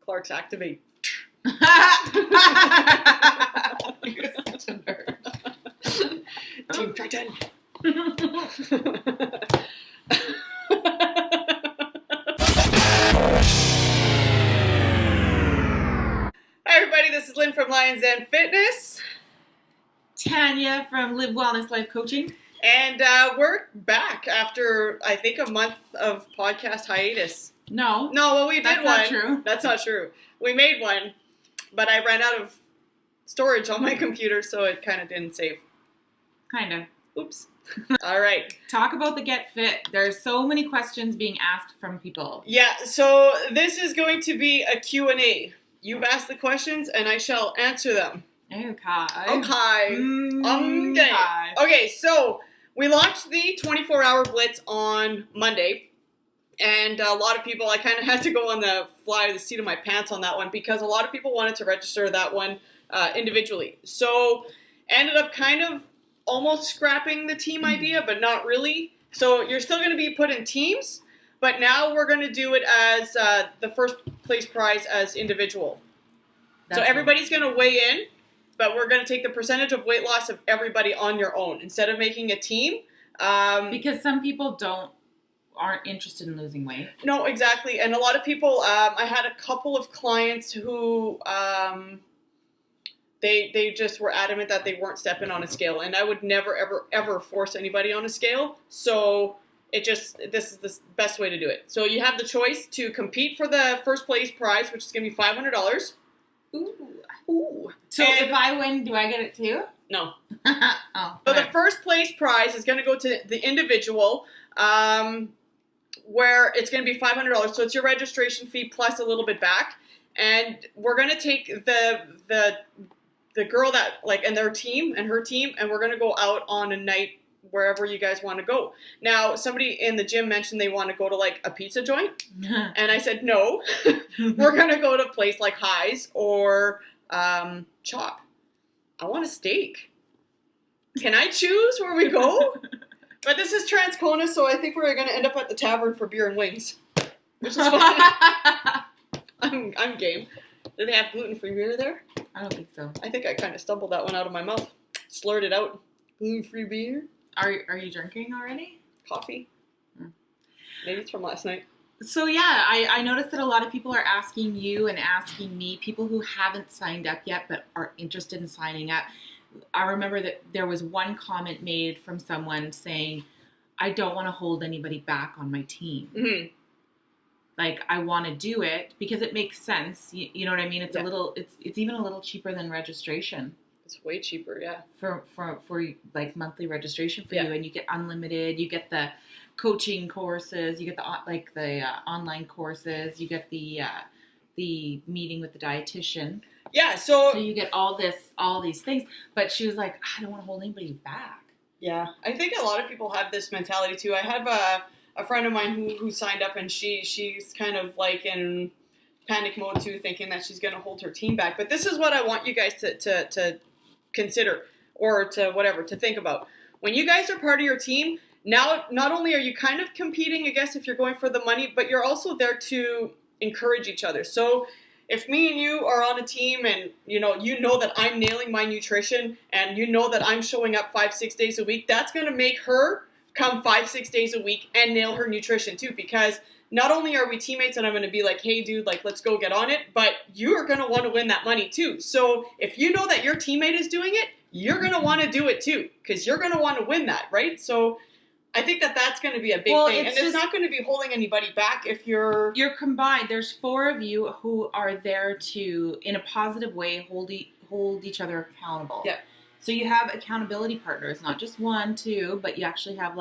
Clark's Activate. You're such a nerd. Team Triton. Hi everybody, this is Lynn from Lions Den Fitness. Tanya from Live Wellness Life Coaching. And we're back after, I think, a month of podcast hiatus. No, well, we did that's one. not true. That's not true. We made one, but I ran out of storage on my computer, so it kind of didn't save. Kind of. Oops. All right. Talk about the Get Fit. There's so many questions being asked from people. Yeah, so this is going to be a Q&A. You've asked the questions, and I shall answer them. Okay. Okay, so we launched the 24-hour blitz on Monday, and a lot of people, I kind of had to go on the fly of the seat of my pants on that one because a lot of people wanted to register that one individually. So ended up kind of almost scrapping the team idea, but not really. So you're still going to be put in teams, but now we're going to do it as the first place prize as individual. So everybody's going to weigh in. But we're going to take the percentage of weight loss of everybody on your own instead of making a team. Because some people aren't interested in losing weight. No, exactly. And a lot of people, I had a couple of clients who they just were adamant that they weren't stepping on a scale. And I would never, ever, ever force anybody on a scale. So this is the best way to do it. So you have the choice to compete for the first place prize, which is going to be $500. Ooh. So if I win, do I get it too? No. Oh. So the first place prize is going to go to the individual, where it's going to be $500. So it's your registration fee plus a little bit back, and we're going to take the girl that and their team and her team, and we're going to go out on a night wherever you guys want to go. Now, somebody in the gym mentioned they want to go to a pizza joint, and I said no. We're going to go to a place like High's or Chop. I want a steak. Can I choose where we go? But this is Transcona, so I think we're going to end up at the tavern for beer and wings, which is fun. I'm game. Do they have gluten-free beer there? I don't think so. I think I kind of stumbled that one out of my mouth. Slurred it out. Gluten-free beer. Are you drinking already? Coffee. Maybe it's from last night. So yeah, I noticed that a lot of people are asking you and asking me, people who haven't signed up yet but are interested in signing up. I remember that there was one comment made from someone saying, I don't want to hold anybody back on my team. Mm-hmm. I want to do it because it makes sense. You know what I mean? It's it's even a little cheaper than registration. It's way cheaper, yeah. For monthly registration for you, and you get unlimited. You get the coaching courses. You get the online courses. You get the meeting with the dietitian. Yeah, so you get all these things. But she was like, I don't want to hold anybody back. Yeah, I think a lot of people have this mentality too. I have a friend of mine who signed up, and she's kind of in panic mode too, thinking that she's going to hold her team back. But this is what I want you guys to consider, or to think about. When you guys are part of your team, now not only are you kind of competing, I guess, if you're going for the money, but you're also there to encourage each other. So if me and you are on a team and you know that I'm nailing my nutrition and you know that I'm showing up 5-6 days a week, that's going to make her come 5-6 days a week and nail her nutrition too, because not only are we teammates and I'm going to be like, hey dude, let's go get on it, but you're going to want to win that money too. So if you know that your teammate is doing it, you're going to want to do it too, because you're going to want to win that, right? So I think that's going to be a big thing. And it's not going to be holding anybody back if you're combined. There's 4 of you who are there to, in a positive way, hold each other accountable. Yeah. So you have accountability partners, not just 1, 2, but you actually have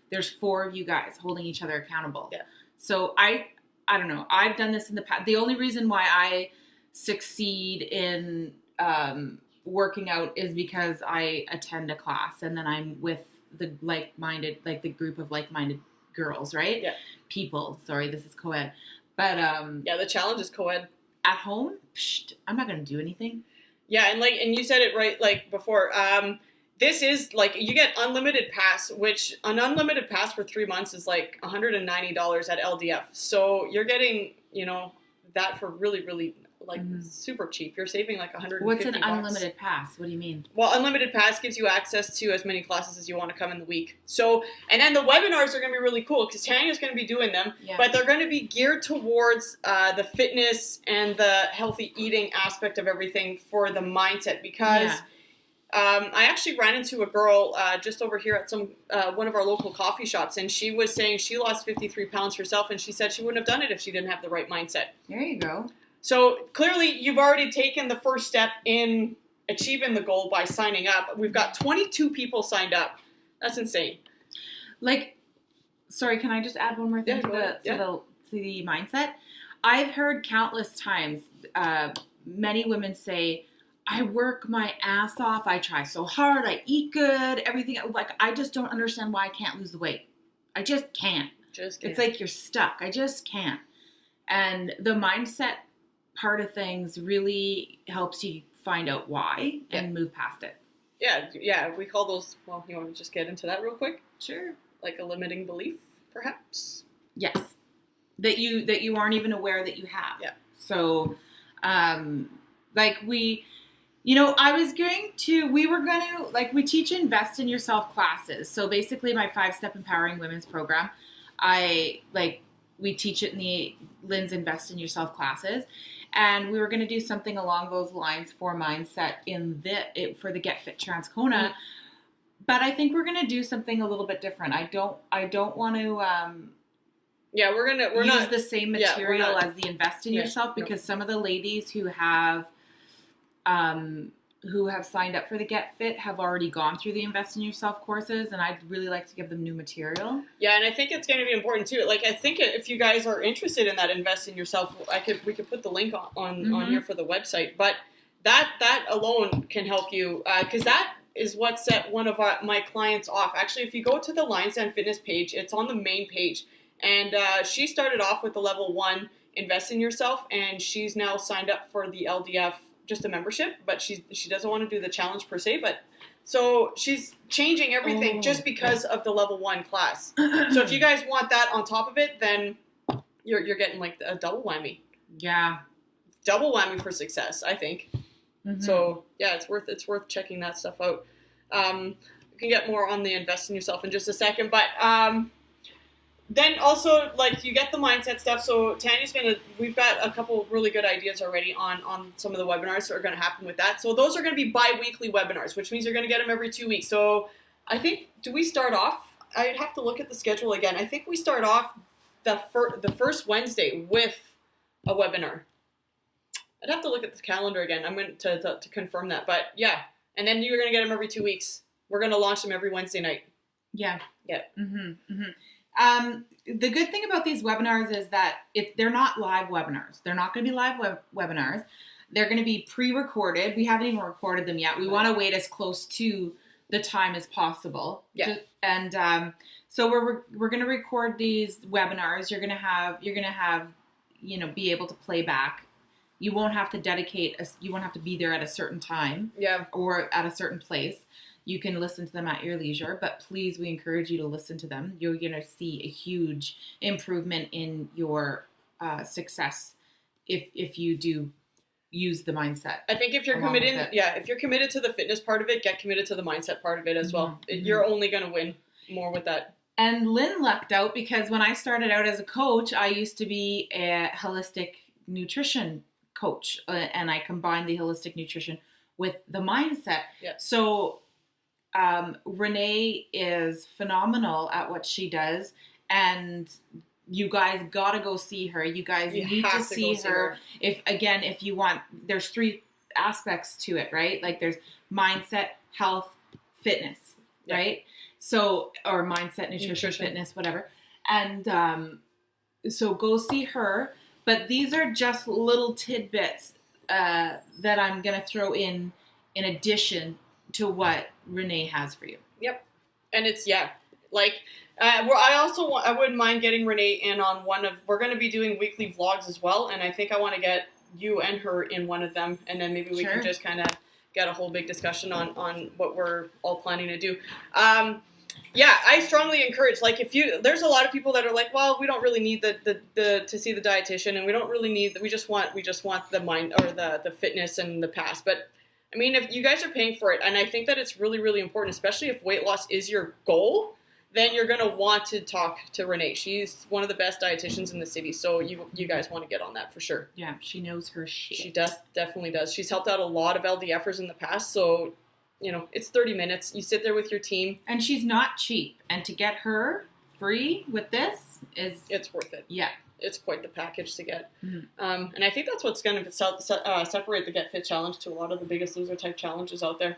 there's 4 of you guys holding each other accountable. Yeah. So I don't know. I've done this in the past. The only reason why I succeed in working out is because I attend a class and then I'm with the like-minded, the group of like-minded girls, right? Yeah. People. Sorry, this is co-ed. But the challenge is co-ed. At home, I'm not going to do anything. Yeah, and you said it right before. This is you get unlimited pass, which an unlimited pass for 3 months is $190 at LDF. So you're getting, that for really, really like Mhm. super cheap. You're saving like $150. What's an unlimited pass? What do you mean? Well, unlimited pass gives you access to as many classes as you want to come in the week. So, and then the webinars are going to be really cool because Tanya's going to be doing them, Yeah. but they're going to be geared towards the fitness and the healthy eating aspect of everything for the mindset. Because I actually ran into a girl just over here at one of our local coffee shops, and she was saying she lost 53 pounds herself, and she said she wouldn't have done it if she didn't have the right mindset. There you go. So clearly, you've already taken the first step in achieving the goal by signing up. We've got 22 people signed up. That's insane. Like, sorry, can I just add one more thing to the mindset? I've heard countless times many women say, I work my ass off. I try so hard. I eat good. Everything. Like, I just don't understand why I can't lose the weight. I just can't. It's like you're stuck. I just can't. And the mindset part of things really helps you find out why and move past it. Yeah. We call those, well, you want to just get into that real quick? Sure. Like a limiting belief, perhaps? Yes. That you aren't even aware that you have. Yeah. So, like we were going to, we teach Invest in Yourself classes. So basically my 5-step empowering women's program, we teach it in the Lynn's Invest in Yourself classes. And we were going to do something along those lines for mindset for the Get Fit Transcona. Mm-hmm. But I think we're going to do something a little bit different. I don't want to we're use not the same material as the Invest in Yourself, because some of the ladies who have signed up for the Get Fit have already gone through the Invest in Yourself courses, and I'd really like to give them new material. Yeah, and I think it's going to be important too. Like, I think if you guys are interested in that Invest in Yourself, we could put the link on here for the website. But that alone can help you, because that is what set one of my clients off. Actually, if you go to the Lions Den Fitness page, it's on the main page, and she started off with the level 1 Invest in Yourself, and she's now signed up for the LDF. Just a membership, but she doesn't want to do the challenge per se, but so she's changing everything just because of the level 1 class. So if you guys want that on top of it, then you're getting like a double whammy. Yeah. Double whammy for success, I think. Mm-hmm. So yeah, it's worth checking that stuff out. You can get more on the Invest in Yourself in just a second, but then also, like, you get the mindset stuff. So Tanya's we've got a couple of really good ideas already on some of the webinars that are going to happen with that. So those are going to be bi-weekly webinars, which means you're going to get them every 2 weeks. So I think, do we start off? I'd have to look at the schedule again. I think we start off the first Wednesday with a webinar. I'd have to look at the calendar again. I'm going to confirm that. But yeah, and then you're going to get them every 2 weeks. We're going to launch them every Wednesday night. Yeah. Yeah. Mm-hmm. Mm-hmm. The good thing about these webinars is that they're not live webinars. They're not going to be live webinars. They're going to be pre-recorded. We haven't even recorded them yet. We want to wait as close to the time as possible. Yeah. And so we're going to record these webinars. You're going to have be able to play back. You won't have to you won't have to be there at a certain time. Yeah. Or at a certain place. You can listen to them at your leisure, but please, we encourage you to listen to them. You're going to see a huge improvement in your success if you do use the mindset. I think if you're committed to the fitness part of it, get committed to the mindset part of it as well. Mm-hmm. You're only going to win more with that. And Lynn lucked out because when I started out as a coach, I used to be a holistic nutrition coach, and I combined the holistic nutrition with the mindset. Yeah. So Renee is phenomenal at what she does, and you guys gotta go see her. You guys need to see her. If you want, there's 3 aspects to it, right? Like there's mindset, health, fitness, right? So, or mindset, nutrition, fitness, whatever. And so go see her. But these are just little tidbits that I'm gonna throw in addition to what Renee has for you. Yep. And it's, I wouldn't mind getting Renee in on we're going to be doing weekly vlogs as well. And I think I want to get you and her in one of them. And then maybe we can just kind of get a whole big discussion on what we're all planning to do. Yeah, I strongly encourage, like, there's a lot of people that are like, well, we don't really need the to see the dietitian, and we don't really need, we just want the mind, or the fitness and the pass. But I mean, if you guys are paying for it, and I think that it's really, really important, especially if weight loss is your goal, then you're going to want to talk to Renee. She's one of the best dietitians in the city, so you guys want to get on that for sure. Yeah, she knows her shit. She definitely does. She's helped out a lot of LDFers in the past, so, it's 30 minutes. You sit there with your team. And she's not cheap. And to get her free with this it's worth it. Yeah. It's quite the package to get. Mm-hmm. And I think that's what's going to separate the Get Fit Challenge to a lot of the Biggest Loser type challenges out there.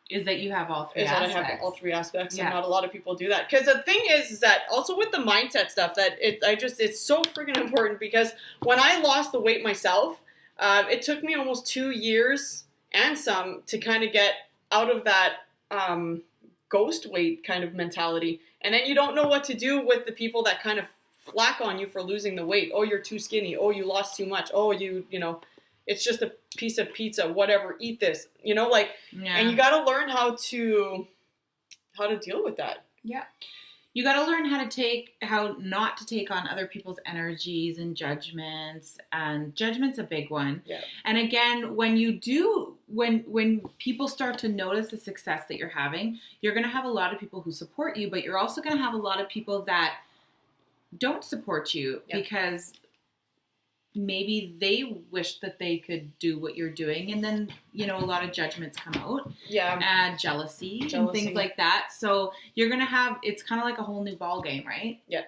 Is that you have all three aspects. That I have all three aspects, yeah. And not a lot of people do that. Because the thing is that also with the mindset stuff, that it's so freaking important, because when I lost the weight myself, it took me almost 2 years and some to kind of get out of that ghost weight kind of mentality. And then you don't know what to do with the people that kind of flack on you for losing the weight. Oh, you're too skinny. Oh, you lost too much. Oh, it's just a piece of pizza, whatever, eat this, yeah. And you got to learn how to deal with that. Yeah. You got to learn how not to take on other people's energies and judgments, and judgment's a big one. Yeah. And again, when people start to notice the success that you're having, you're going to have a lot of people who support you, but you're also going to have a lot of people that don't support you, yeah. because maybe they wish that they could do what you're doing, and then a lot of judgments come out, yeah, and jealousy and things like that. So you're gonna have, it's kind of like a whole new ball game, right? Yeah,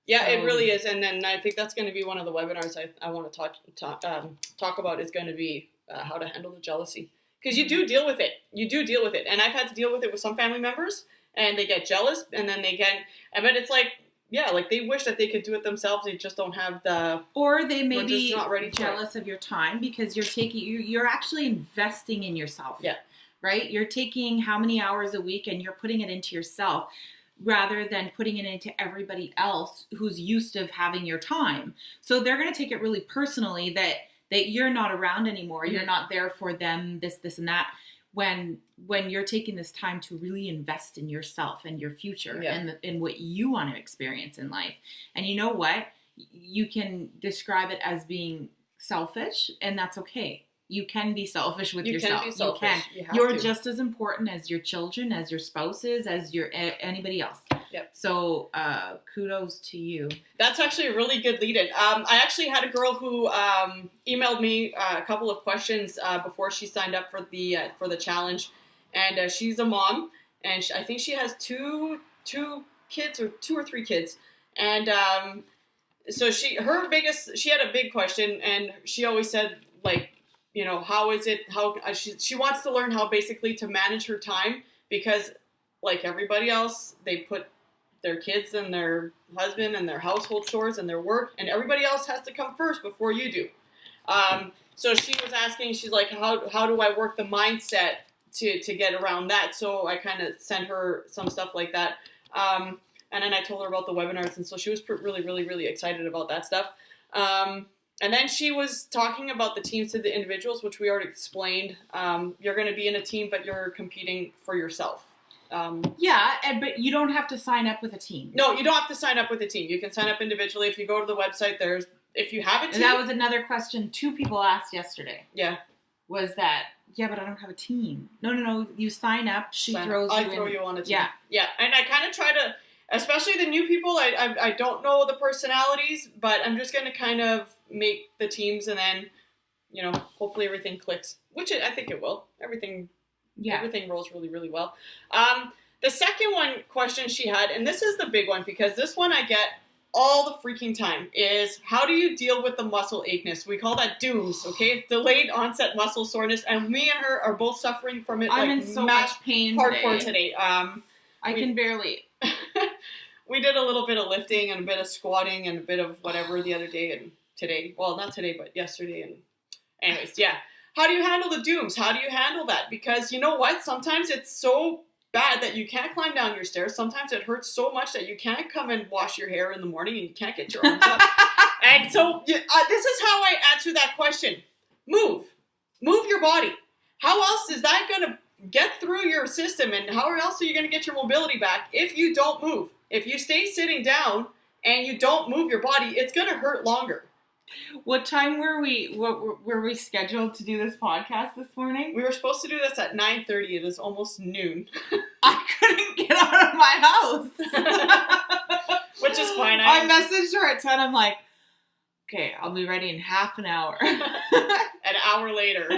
so, it really is. And then I think that's going to be one of the webinars I want to talk about, is going to be how to handle the jealousy, because you do deal with it, and I've had to deal with it with some family members, and they get jealous, and then but it's like. Yeah, like they wish that they could do it themselves. They just don't have or they may be not ready jealous of your time, because you're actually investing in yourself. Yeah. Right? You're taking how many hours a week and you're putting it into yourself, rather than putting it into everybody else who's used to having your time. So they're going to take it really personally that you're not around anymore. Mm-hmm. You're not there for them, this and that. When you're taking this time to really invest in yourself and your future, yeah. and in what you want to experience in life. And you know what? You can describe it as being selfish, and that's okay. You can be selfish with yourself. Can be selfish. You're just as important as your children, as your spouses, as anybody else. Yep. So kudos to you. That's actually a really good lead-in. I actually had a girl who emailed me a couple of questions before she signed up for the challenge, and she's a mom, and I think she has two kids, or 2 or 3 kids, and so she had a big question, and she always said, like, how is it, she wants to learn how basically to manage her time, because like everybody else, they put their kids and their husband and their household chores and their work, and everybody else has to come first before you do. So she was asking, she's like, how do I work the mindset to get around that? So I kind of sent her some stuff like that. And then I told her about the webinars, and so she was really, really, really excited about that stuff. And then she was talking about the teams to the individuals, which we already explained. You're going to be in a team, but you're competing for yourself. But you don't have to sign up with a team. No, you don't have to sign up with a team. You can sign up individually. If you go to the website, if you have a team. And that was another question 2 people asked yesterday. Yeah. Was that, but I don't have a team. No. You sign up. I throw you on a team. Yeah. And I kind of try to, especially the new people, I don't know the personalities, but I'm just going to kind of make the teams, and then, hopefully everything clicks, which I think it will. Everything rolls really, really well. The second question she had, and this is the big one, because this one I get all the freaking time, is how do you deal with the muscle ache-ness? We call that DOOMS, okay? Delayed onset muscle soreness, and me and her are both suffering from it. I'm in so much pain hardcore today. I can barely. We did a little bit of lifting and a bit of squatting and a bit of whatever the other day and today. Well, not today, but yesterday. And anyways, yeah. How do you handle the DOOMS? How do you handle that? Because you know what? Sometimes it's so bad that you can't climb down your stairs. Sometimes it hurts so much that you can't come and wash your hair in the morning, and you can't get your arms up. And so this is how I answer that question. Move your body. How else is that going to get through your system, and how else are you going to get your mobility back if you don't move? If you stay sitting down and you don't move your body, it's going to hurt longer. What time were we scheduled to do this podcast this morning? We were supposed to do this at 9:30. It is almost noon. I couldn't get out of my house. Which is fine. I messaged her at 10. I'm like, okay, I'll be ready in half an hour. An hour later.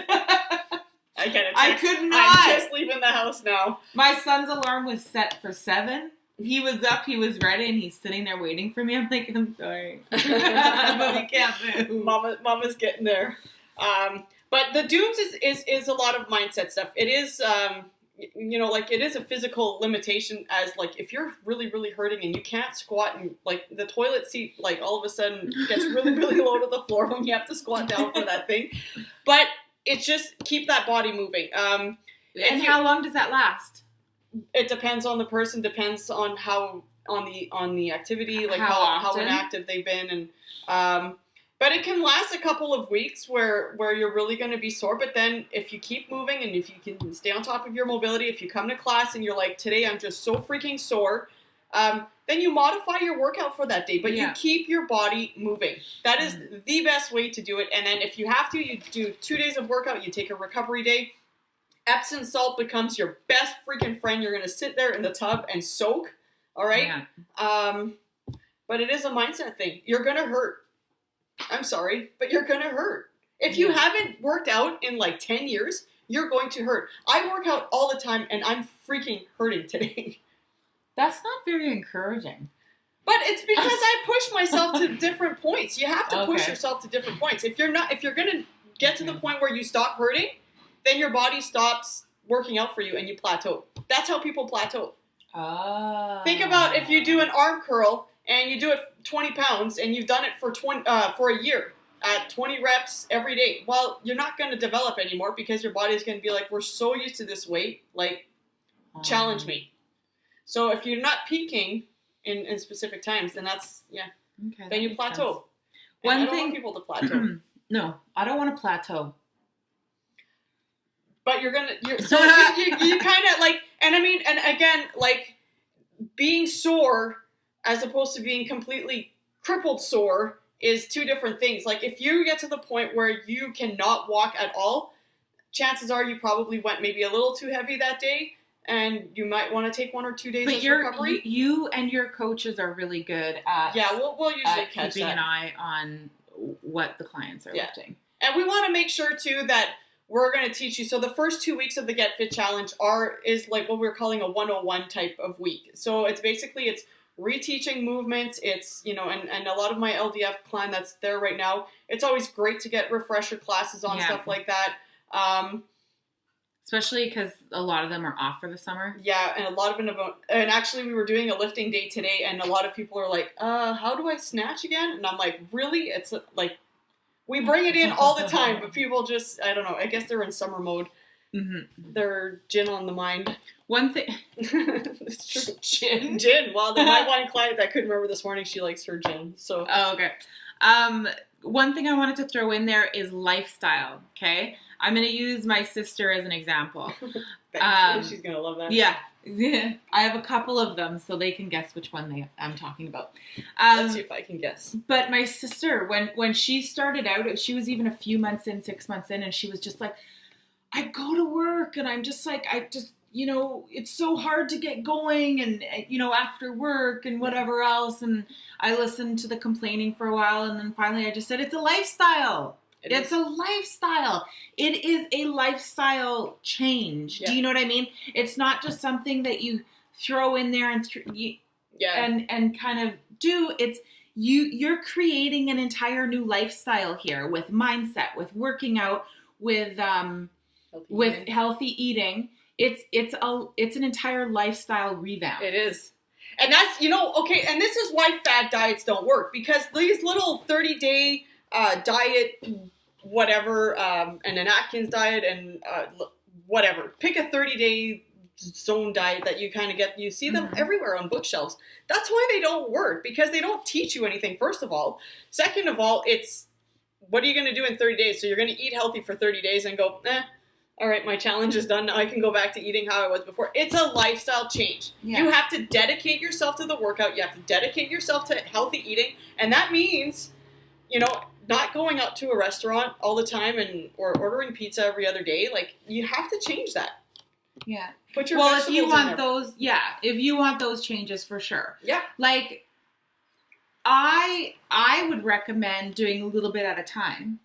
I get it. I could not. I'm just leaving the house now. My son's alarm was set for 7. He was up, he was ready, and he's sitting there waiting for me. I'm like, I'm sorry. But we can't move. Mama's getting there. But the dooms is a lot of mindset stuff. It is, like it is a physical limitation, as like if you're really, really hurting and you can't squat, and like the toilet seat, like all of a sudden gets really, really low to the floor when you have to squat down for that thing. But it's just keep that body moving. And how long does that last? It depends on the person, depends on how on the activity, like how inactive they've been, and but it can last a couple of weeks where you're really going to be sore. But then if you keep moving and if you can stay on top of your mobility, if you come to class and you're like, today I'm just so freaking sore, then you modify your workout for that day, but you keep your body moving. That is the best way to do it. And then if you have to, you do 2 days of workout, you take a recovery day. Epsom salt becomes your best freaking friend. You're going to sit there in the tub and soak, all right? Yeah. But it is a mindset thing. You're going to hurt. I'm sorry, but you're going to hurt. If you haven't worked out in like 10 years, you're going to hurt. I work out all the time, and I'm freaking hurting today. That's not very encouraging. But it's because I push myself to different points. You have to push yourself to different points. If you're going to get to the point where you stop hurting, then your body stops working out for you and you plateau. That's how people plateau. Think about if you do an arm curl and you do it 20 pounds and you've done it for a year at 20 reps every day. Well, you're not going to develop anymore because your body's going to be like, we're so used to this weight, like, challenge me. So if you're not peaking in specific times, then that's, then you plateau. I don't want people to plateau. No, I don't want to plateau. But you kind of like, and I mean, and again, like being sore as opposed to being completely crippled sore is two different things. Like if you get to the point where you cannot walk at all, chances are you probably went maybe a little too heavy that day, and you might want to take 1 or 2 days of recovery. You and your coaches are really good at we'll usually catch keeping an eye on what the clients are lifting. And we want to make sure too that we're going to teach you. So the first 2 weeks of the Get Fit Challenge is like what we're calling a 101 type of week. So it's reteaching movements. It's, and a lot of my LDF clan that's there right now, it's always great to get refresher classes on stuff like that. Especially because a lot of them are off for the summer. Yeah, and a lot of them and actually we were doing a lifting day today, and a lot of people are like, how do I snatch again? And I'm like, really? It's like, we bring it in all the time, but people just, I don't know, I guess they're in summer mode. Mm-hmm. They're gin on the mind. One thing. It's true. Gin. Well, my one client that I couldn't remember this morning, she likes her gin. So. Oh, okay. One thing I wanted to throw in there is lifestyle, okay? I'm going to use my sister as an example. She's going to love that. Yeah. I have a couple of them, so they can guess which one I'm talking about. Let's see if I can guess. But my sister, when she started out, she was even a few months in, 6 months in, and she was just like, I go to work, and I'm just like, it's so hard to get going, and, after work and whatever else. And I listened to the complaining for a while, and then finally I just said, it's a lifestyle. It's a lifestyle. It is a lifestyle change. Yeah. Do you know what I mean? It's not just something that you throw in there and kind of do. It's you're creating an entire new lifestyle here with mindset, with working out, with healthy eating. It's an entire lifestyle revamp. It is. And that's, and this is why fad diets don't work, because these little 30-day diet, whatever, and an Atkins diet and whatever. Pick a 30-day zone diet that you kind of get. You see them everywhere on bookshelves. That's why they don't work, because they don't teach you anything, first of all. Second of all, it's what are you going to do in 30 days? So you're going to eat healthy for 30 days and go, all right, my challenge is done. Now I can go back to eating how I was before. It's a lifestyle change. Yeah. You have to dedicate yourself to the workout. You have to dedicate yourself to healthy eating. And that means, not going out to a restaurant all the time or ordering pizza every other day. Like, you have to change that. Yeah. Put your if you want in if you want those changes for sure. Yeah. Like, I would recommend doing a little bit at a time.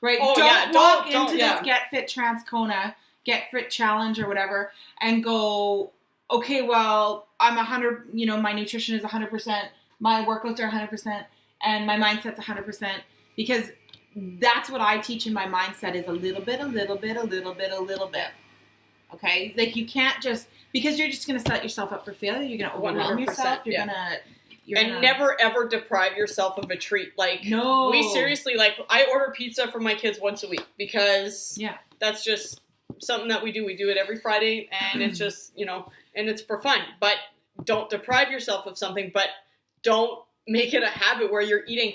Right? Oh, Don't walk into yeah. this Get Fit Transcona, Get Fit Challenge or whatever and go, okay, well, I'm 100, my nutrition is 100%, my workouts are 100%, and my mindset's 100%. Because that's what I teach in my mindset is a little bit, a little bit, a little bit, a little bit. Okay? Like, you can't just, because you're just going to set yourself up for failure. You're going to overwhelm yourself. You're going to... never, ever deprive yourself of a treat. Like, no. We seriously, I order pizza for my kids once a week because that's just something that we do. We do it every Friday, and it's just, and it's for fun. But don't deprive yourself of something, but don't make it a habit where you're eating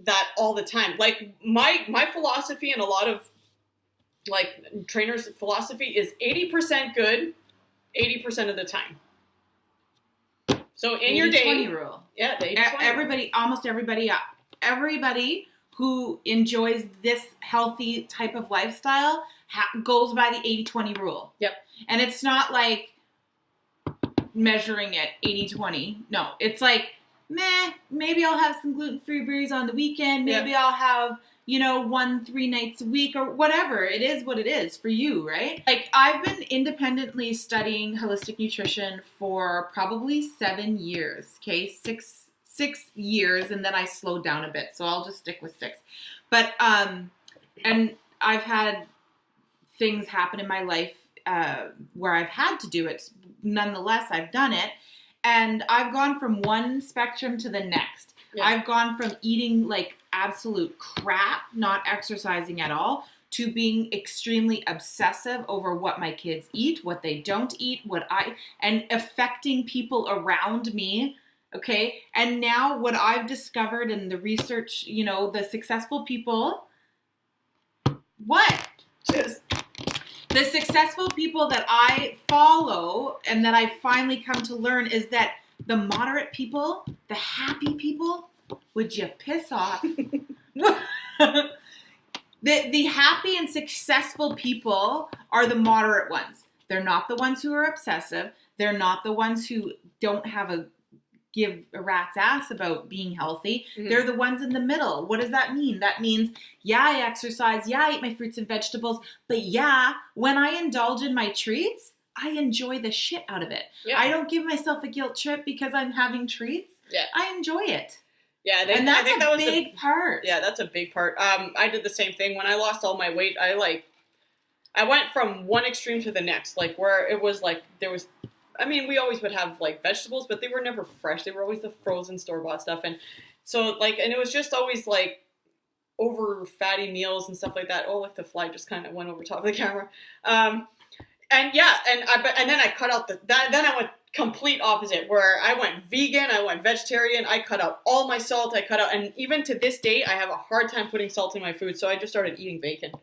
that all the time. Like, my philosophy and a lot of, trainers' philosophy is 80% good, 80% of the time. So in your day, 80-20 rule. Yeah, the 80-20 everybody who enjoys this healthy type of lifestyle goes by the 80-20 rule. Yep. And it's not like measuring it 80-20. No, it's like, maybe I'll have some gluten-free burgers on the weekend. Maybe I'll have, 1-3 nights a week or whatever. It is what it is for you, right? Like, I've been independently studying holistic nutrition for probably 7 years, okay? Six years, and then I slowed down a bit, so I'll just stick with 6. But, and I've had things happen in my life where I've had to do it. Nonetheless, I've done it. And I've gone from one spectrum to the next. Yeah. I've gone from eating like absolute crap, not exercising at all, to being extremely obsessive over what my kids eat, what they don't eat, and affecting people around me. Okay. And now what I've discovered in the research, the successful people, the successful people that I follow and that I finally come to learn is that the moderate people, the happy people, would you piss off? The happy and successful people are the moderate ones. They're not the ones who are obsessive. They're not the ones who don't give a rat's ass about being healthy. Mm-hmm. They're the ones in the middle. What does that mean? That means, I exercise. I eat my fruits and vegetables. But when I indulge in my treats, I enjoy the shit out of it. Yeah. I don't give myself a guilt trip because I'm having treats. Yeah. I enjoy it. Yeah, and that's a big part. Yeah, that's a big part. I did the same thing. When I lost all my weight, I went from one extreme to the next. Like, where it was like, we always would have like vegetables, but they were never fresh. They were always the frozen store-bought stuff. And so and it was just always like over fatty meals and stuff like that. Oh, look, the fly just kind of went over top of the camera. And then I cut out then I went complete opposite, where I went vegan, I went vegetarian, I cut out all my salt, and even to this day, I have a hard time putting salt in my food, so I just started eating bacon.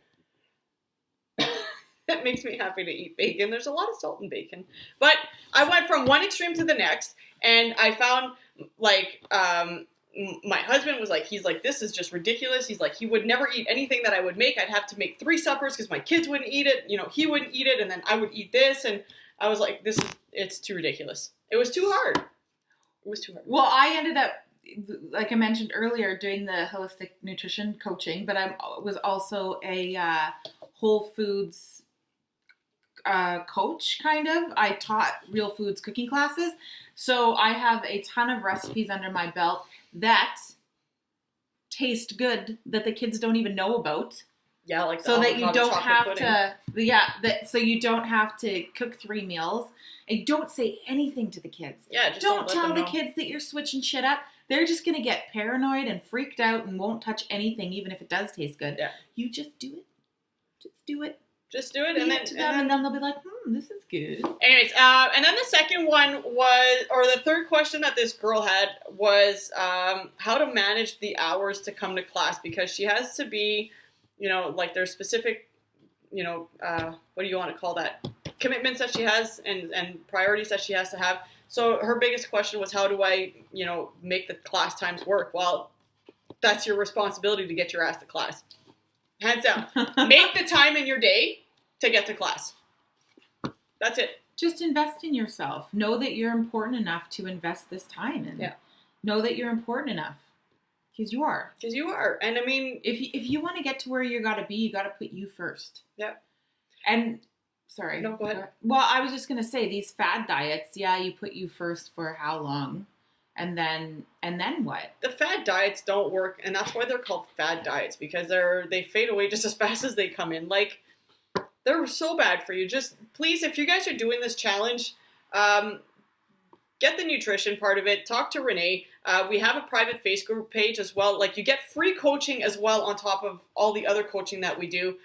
That makes me happy to eat bacon. There's a lot of salt in bacon. But I went from one extreme to the next, and I found, my husband was like, he's like, this is just ridiculous. He's like, he would never eat anything that I would make. I'd have to make 3 suppers because my kids wouldn't eat it. He wouldn't eat it, and then I would eat this, and I was like, it's too ridiculous. It was too hard. Well, I ended up, like I mentioned earlier, doing the holistic nutrition coaching, but I was also a Whole Foods coach, kind of. I taught real foods cooking classes. So I have a ton of recipes under my belt that taste good that the kids don't even know about. Yeah, like so that you don't have pudding. So you don't have to cook 3 meals and don't say anything to the kids. Yeah, just don't tell the kids that you're switching shit up. They're just gonna get paranoid and freaked out and won't touch anything, even if it does taste good. Yeah, you just do it. Just do it. And then they'll be like, this is good. Anyways, and then the second one was, or the third question that this girl had was how to manage the hours to come to class, because she has to be, like there's specific what do you want to call that? Commitments that she has and priorities that she has to have. So her biggest question was, how do I, make the class times work? Well, that's your responsibility to get your ass to class. Hands down. Make the time in your day to get to class. That's it. Just invest in yourself. Know that you're important enough to invest this time in. Yeah. Know that you're important enough. Because you are. Because you are. And I mean, if you want to get to where you got to be, you got to put you first. Yeah. And sorry. No, go ahead. Well, I was just going to say, these fad diets, yeah, you put you first for how long? And then what? The fad diets don't work, and that's why they're called fad diets, because they fade away just as fast as they come in. Like, they're so bad for you. Just please, if you guys are doing this challenge, get the nutrition part of it. Talk to Renee. We have a private Facebook page as well. Like, you get free coaching as well on top of all the other coaching that we do.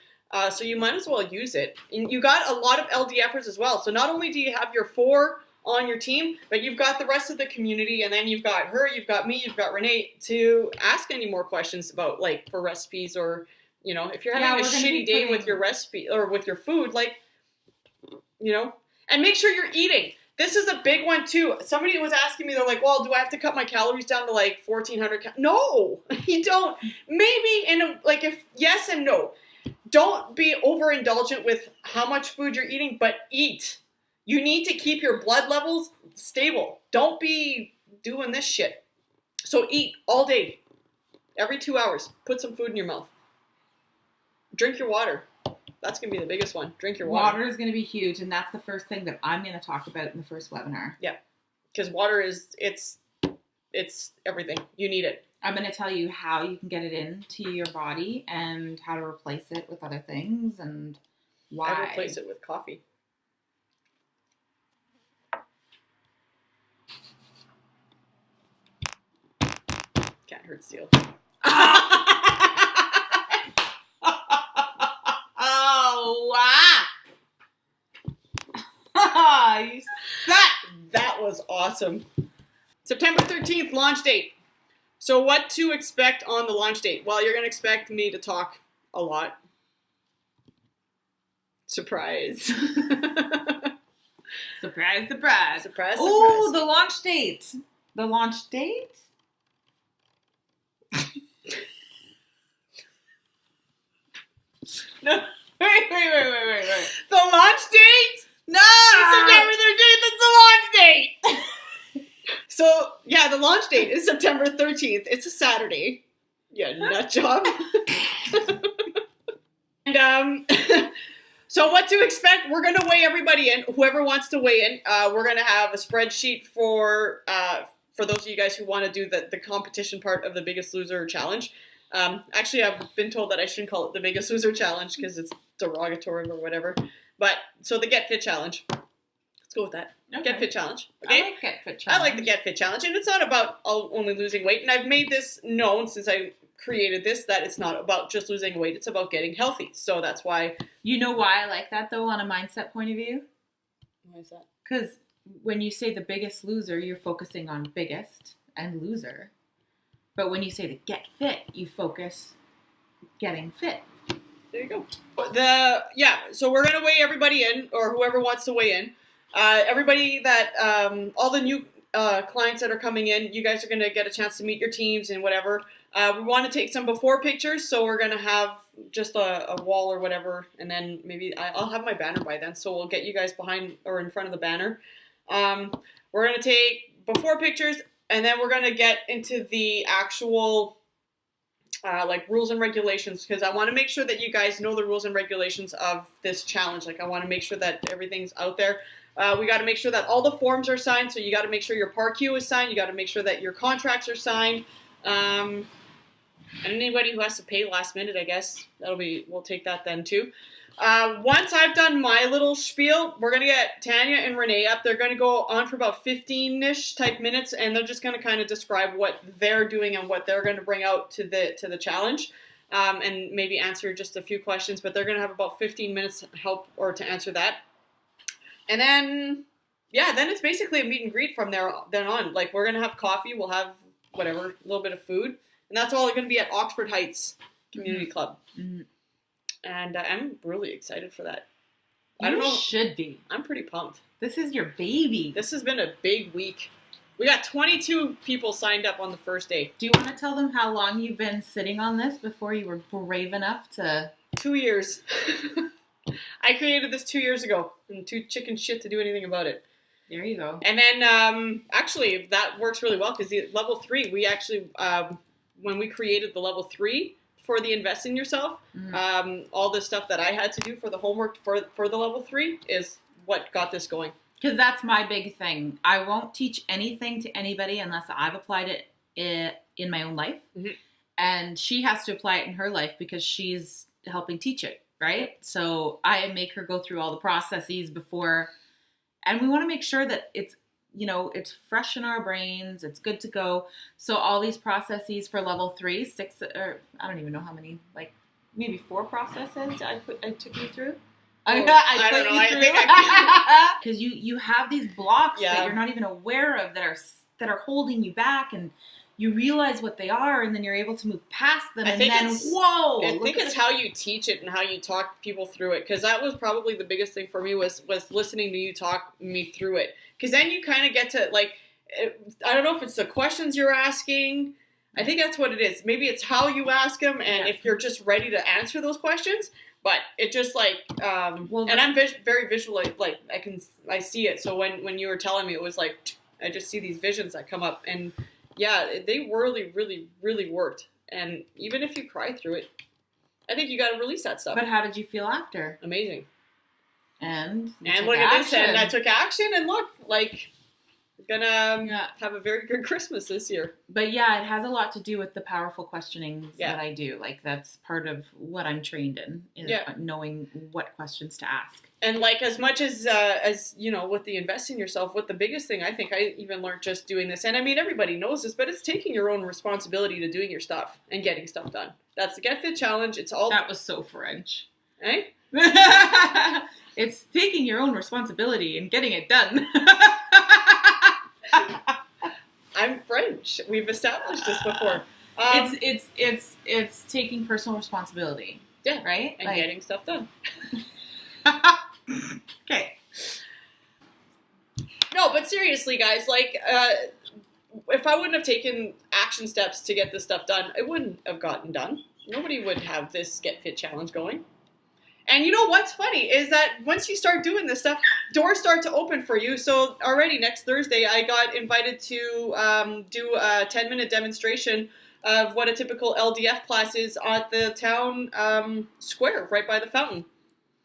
So you might as well use it. And you got a lot of LDFers as well. So not only do you have your 4 on your team, but you've got the rest of the community, and then you've got her, you've got me, you've got Renee to ask any more questions about, like, for recipes, or if you're having a shitty day with your recipe or with your food, like, and make sure you're eating. This is a big one too. Somebody was asking me, they're like, well, do I have to cut my calories down to like 1,400? No, you don't. Maybe if yes and no. Don't be overindulgent with how much food you're eating, but eat. You need to keep your blood levels stable. Don't be doing this shit. So eat all day. Every 2 hours, put some food in your mouth. Drink your water. That's going to be the biggest one. Drink your water. Water is going to be huge, and that's the first thing that I'm going to talk about in the first webinar. Yeah, because water it's everything. You need it. I'm going to tell you how you can get it into your body and how to replace it with other things and why. I replace it with coffee. Can't hurt steel. Oh, wow. You suck. That was awesome. September 13th, launch date. So what to expect on the launch date? Well, you're going to expect me to talk a lot. Surprise. Surprise, surprise. Surprise, Oh, surprise. the launch date. The launch date? No. Wait. The launch date? No! September 13th is the launch date! So, yeah, the launch date is September 13th. It's a Saturday. Yeah, nut job. And, so what to expect? We're going to weigh everybody in. Whoever wants to weigh in, we're going to have a spreadsheet for those of you guys who want to do the competition part of the Biggest Loser Challenge. Actually, I've been told that I shouldn't call it the Biggest Loser Challenge because it's derogatory or whatever. But, so the Get Fit Challenge. Let's go with that. Okay. Get Fit Challenge. Okay? I like Get Fit Challenge. I like the Get Fit Challenge. And it's not about only losing weight. And I've made this known since I created this, that it's not about just losing weight. It's about getting healthy. So that's why. You know why I like that, though, on a mindset point of view? Why is that? Because when you say the Biggest Loser, you're focusing on biggest and loser. But when you say the Get Fit, you focus getting fit. There you go. So we're going to weigh everybody in, or whoever wants to weigh in. Everybody that, all the new clients that are coming in, you guys are going to get a chance to meet your teams and whatever. We want to take some before pictures, so we're going to have just a wall or whatever, and then maybe I'll have my banner by then, so we'll get you guys behind or in front of the banner. We're going to take before pictures, and then we're going to get into the actual like rules and regulations, because I want to make sure that you guys know the rules and regulations of this challenge. Like, I want to make sure that everything's out there. We got to make sure that all the forms are signed, so you got to make sure your PAR-Q is signed. You got to make sure that your contracts are signed. And anybody who has to pay last minute, I guess, we'll take that then too. Once I've done my little spiel, we're going to get Tanya and Renee up. They're going to go on for about 15-ish type minutes, and they're just going to kind of describe what they're doing and what they're going to bring out to the challenge, and maybe answer just a few questions, but they're going to have about 15 minutes to answer that. And then, then it's basically a meet and greet from then on. Like, we're going to have coffee, we'll have whatever, a little bit of food, and that's all going to be at Oxford Heights Community Club. Mm-hmm. And I'm really excited for that. I don't know. Should be. I'm pretty pumped. This is your baby. This has been a big week. We got 22 people signed up on the first day. Do you want to tell them how long you've been sitting on this before you were brave enough to... 2 years. I created this 2 years ago. And too chicken shit to do anything about it. There you go. And then, actually, that works really well because the level 3, we actually, when we created the level 3 for the Invest in Yourself, all the stuff that I had to do for the homework for the level 3 is what got this going. Because that's my big thing. I won't teach anything to anybody unless I've applied it in my own life. Mm-hmm. And she has to apply it in her life because she's helping teach it, right? So I make her go through all the processes before. And we want to make sure that it's, it's fresh in our brains. It's good to go. So all these processes for level 3, 6, or I don't even know how many, like maybe 4 processes I took you through. I don't know. I think because you have these blocks that you're not even aware of that are holding you back, and you realize what they are, and then you're able to move past them. I think it's how you teach it and how you talk people through it. Because that was probably the biggest thing for me was listening to you talk me through it. Because then you kind of get to I don't know if it's the questions you're asking. I think that's what it is. Maybe it's how you ask them, and if you're just ready to answer those questions. But it just and I'm very visual, I see it. So when you were telling me, it was like, I just see these visions that come up, and yeah, they really, really, really worked. And even if you cry through it, I think you got to release that stuff. But how did you feel after? Amazing. And look at this, and I took action, and look, gonna have a very good Christmas this year. But yeah, it has a lot to do with the powerful questioning that I do. That's part of what I'm trained in knowing what questions to ask. And as much as with the Invest in Yourself, what the biggest thing I think I even learned just doing this, and I mean everybody knows this, but it's taking your own responsibility to doing your stuff and getting stuff done. That's the Get Fit Challenge. It's all that was so French, eh? It's taking your own responsibility and getting it done. I'm French. We've established this before. It's taking personal responsibility. Yeah. Right? And getting stuff done. Okay. No, but seriously, guys, if I wouldn't have taken action steps to get this stuff done, it wouldn't have gotten done. Nobody would have this Get Fit Challenge going. And you know what's funny is that once you start doing this stuff, doors start to open for you. So already next Thursday, I got invited to do a 10-minute demonstration of what a typical LDF class is at the town square right by the fountain.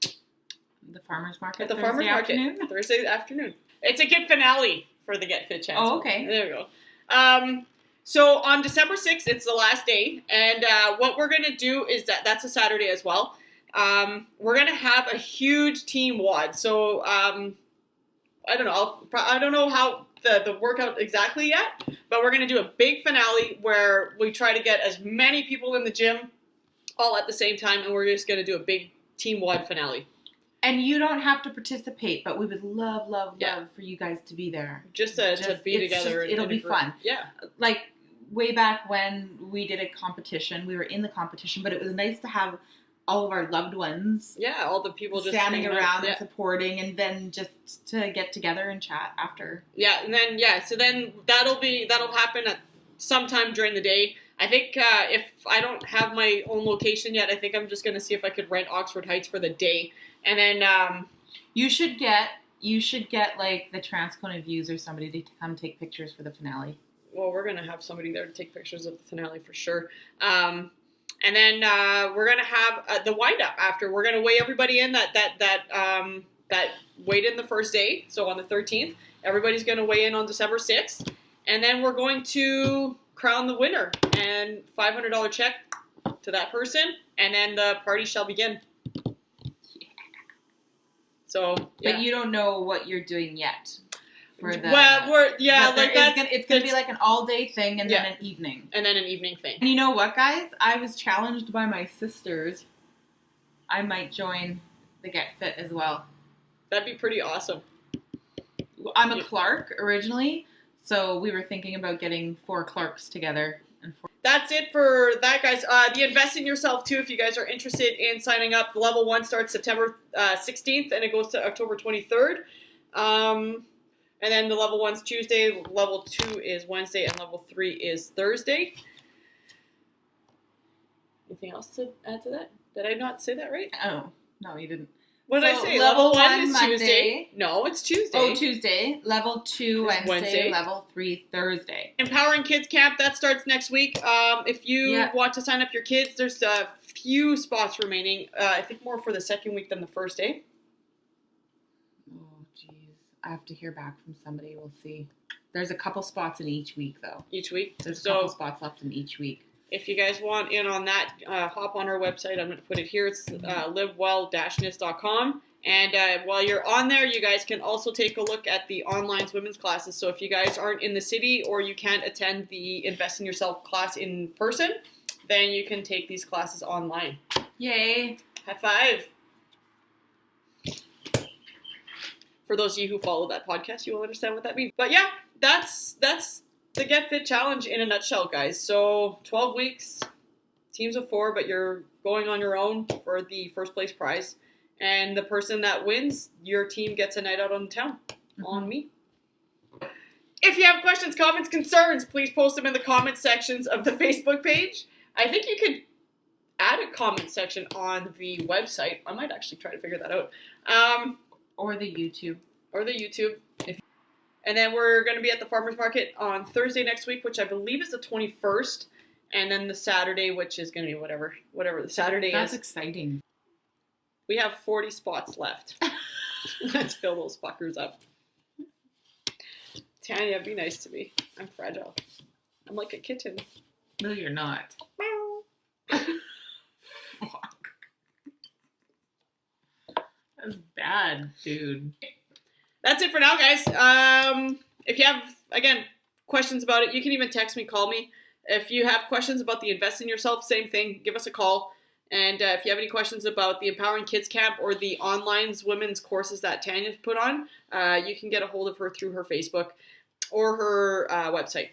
The farmer's market? At the farmer's market. Thursday afternoon. It's a good finale for the Get Fit Challenge. Oh, okay. There we go. So on December 6th, it's the last day. And what we're going to do is that's a Saturday as well. We're going to have a huge team WOD. So, I don't know how the workout exactly yet, but we're going to do a big finale where we try to get as many people in the gym all at the same time. And we're just going to do a big team WOD finale. And you don't have to participate, but we would love for you guys to be there. Just to be together. It'll be fun. Yeah. Way back when we did a competition, we were in the competition, but it was nice to have all of our loved ones. Yeah, all the people just standing around and supporting, and then just to get together and chat after. Yeah, and then so then that'll happen at sometime during the day. I think if I don't have my own location yet, I think I'm just going to see if I could rent Oxford Heights for the day. And then you should get the Transcona Views or somebody to come take pictures for the finale. Well, we're going to have somebody there to take pictures of the finale for sure. And then we're going to have the wind-up after. We're going to weigh everybody in that weighed in the first day. So on the 13th, everybody's going to weigh in on December 6th. And then we're going to crown the winner and $500 check to that person. And then the party shall begin. Yeah. So, yeah. But you don't know what you're doing yet. It's gonna be like an all-day thing and then an evening. And then an evening thing. And you know what, guys? I was challenged by my sisters. I might join the Get Fit as well. That'd be pretty awesome. I'm a Clark originally, so we were thinking about getting 4 Clarks together. that's it for that, guys. The Invest in Yourself, too, if you guys are interested in signing up. Level 1 starts September 16th, and it goes to October 23rd. And then the level 1's Tuesday, level 2 is Wednesday, and level 3 is Thursday. Anything else to add to that? Did I not say that right? Oh, no, you didn't. What did I say? Level 1 is Monday. Tuesday. No, it's Tuesday. Oh, Tuesday. Level 2 Wednesday. Level 3 Thursday. Empowering Kids Camp, that starts next week. If you want to sign up your kids, there's a few spots remaining. I think more for the second week than the first day. Oh, jeez. I have to hear back from somebody. We'll see. There's a couple spots in each week, though. Each week? There's a couple spots left in each week. If you guys want in on that, hop on our website. I'm going to put it here. It's livewell-ness.com. And while you're on there, you guys can also take a look at the online women's classes. So if you guys aren't in the city or you can't attend the Invest in Yourself class in person, then you can take these classes online. Yay. High five. For those of you who follow that podcast, you will understand what that means. But yeah, that's the Get Fit Challenge in a nutshell, guys. So 12 weeks, teams of 4, but you're going on your own for the first place prize. And the person that wins, your team gets a night out on town. On me. If you have questions, comments, concerns, please post them in the comment sections of the Facebook page. I think you could add a comment section on the website. I might actually try to figure that out. Or the YouTube. And then we're going to be at the farmer's market on Thursday next week, which I believe is the 21st. And then the Saturday, which is going to be whatever the Saturday is. That's exciting. We have 40 spots left. Let's fill those fuckers up. Tanya, be nice to me. I'm fragile. I'm like a kitten. No, you're not. Fuck. That's bad, dude. That's it for now, guys. If you have, again, questions about it, you can even text me, call me. If you have questions about the Invest in Yourself, same thing, give us a call. And if you have any questions about the Empowering Kids Camp or the online women's courses that Tanya's put on, you can get a hold of her through her Facebook or her website.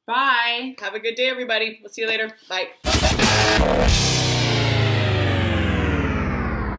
Bye. Have a good day, everybody. We'll see you later. Bye.